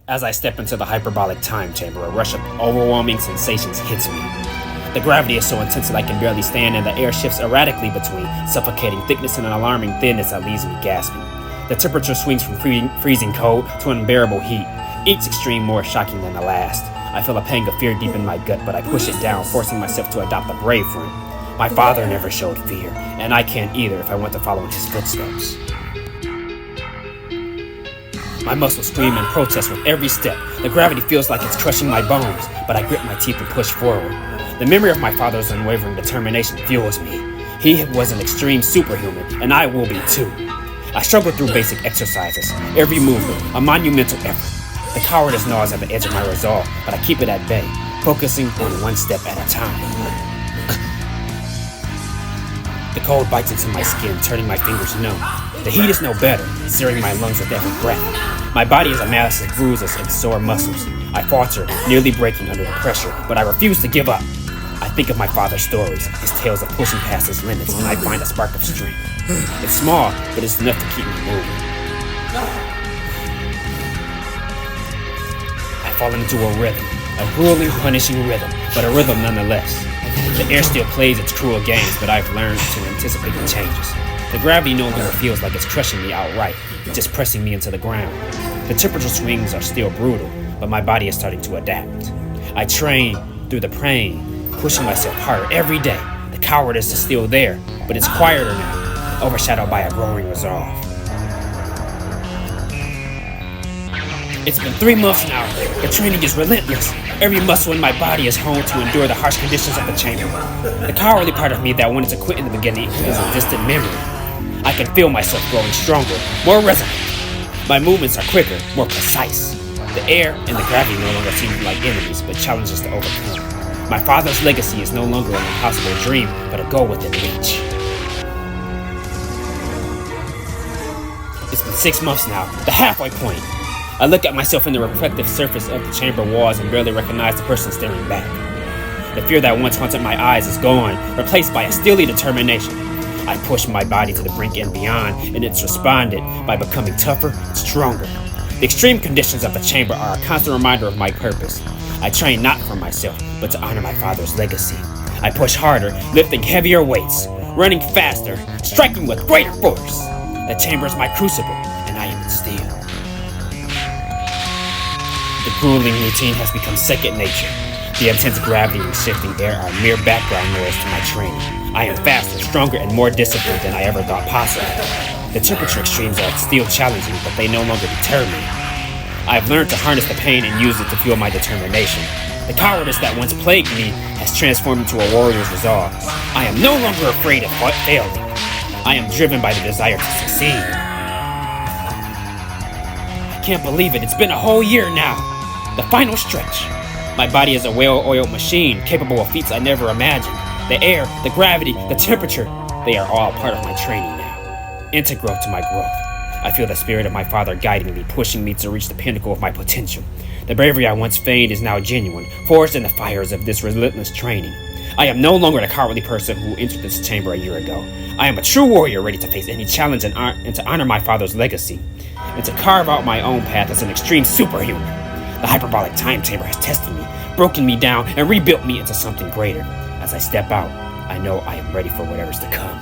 As I step into the hyperbolic time chamber, a rush of overwhelming sensations hits me. The gravity is so intense that I can barely stand, and the air shifts erratically between suffocating thickness and an alarming thinness that leaves me gasping. The temperature swings from freezing cold to unbearable heat, each extreme more shocking than the last. I feel a pang of fear deep in my gut, but I push it down, forcing myself to adopt the brave front. My father never showed fear, and I can't either if I want to follow in his footsteps. My muscles scream and protest with every step. The gravity feels like it's crushing my bones, but I grit my teeth and push forward. The memory of my father's unwavering determination fuels me. He was an extreme superhuman, and I will be too. I struggle through basic exercises, every movement, a monumental effort. The cowardice gnaws at the edge of my resolve, but I keep it at bay, focusing on one step at a time. The cold bites into my skin, turning my fingers numb. The heat is no better, searing my lungs with every breath. My body is a mass of bruises and sore muscles. I falter, nearly breaking under the pressure, but I refuse to give up. I think of my father's stories, his tales of pushing past his limits, and I find a spark of strength. It's small, but it's enough to keep me moving. I fall into a rhythm, a grueling, punishing rhythm, but a rhythm nonetheless. The air still plays its cruel games, but I've learned to anticipate the changes. The gravity no longer feels like it's crushing me outright, just pressing me into the ground. The temperature swings are still brutal, but my body is starting to adapt. I train through the pain, pushing myself harder every day. The cowardice is still there, but it's quieter now, overshadowed by a growing resolve. It's been 3 months now. The training is relentless. Every muscle in my body is honed to endure the harsh conditions of the chamber. The cowardly part of me that wanted to quit in the beginning is a distant memory. I can feel myself growing stronger, more resolute. My movements are quicker, more precise. The air and the gravity no longer seem like enemies, but challenges to overcome. My father's legacy is no longer an impossible dream, but a goal within reach. It's been 6 months now, the halfway point. I look at myself in the reflective surface of the chamber walls and barely recognize the person staring back. The fear that once haunted my eyes is gone, replaced by a steely determination. I push my body to the brink and beyond, and it's responded by becoming tougher and stronger. The extreme conditions of the chamber are a constant reminder of my purpose. I train not for myself, but to honor my father's legacy. I push harder, lifting heavier weights, running faster, striking with greater force. The chamber is my crucible, and I am its steel. The grueling routine has become second nature. The intense gravity and shifting air are mere background noise to my training. I am faster, stronger, and more disciplined than I ever thought possible. The temperature extremes are still challenging, but they no longer deter me. I have learned to harness the pain and use it to fuel my determination. The cowardice that once plagued me has transformed into a warrior's resolve. I am no longer afraid of failing. I am driven by the desire to succeed. I can't believe it. It's been a whole year now. The final stretch. My body is a well-oiled machine, capable of feats I never imagined. The air, the gravity, the temperature, they are all part of my training now, integral to my growth. I feel the spirit of my father guiding me, pushing me to reach the pinnacle of my potential. The bravery I once feigned is now genuine, forged in the fires of this relentless training. I am no longer the cowardly person who entered this chamber a year ago. I am a true warrior ready to face any challenge and to honor my father's legacy, and to carve out my own path as an extreme superhuman. The hyperbolic time chamber has tested me, broken me down, and rebuilt me into something greater. As I step out, I know I am ready for whatever's to come.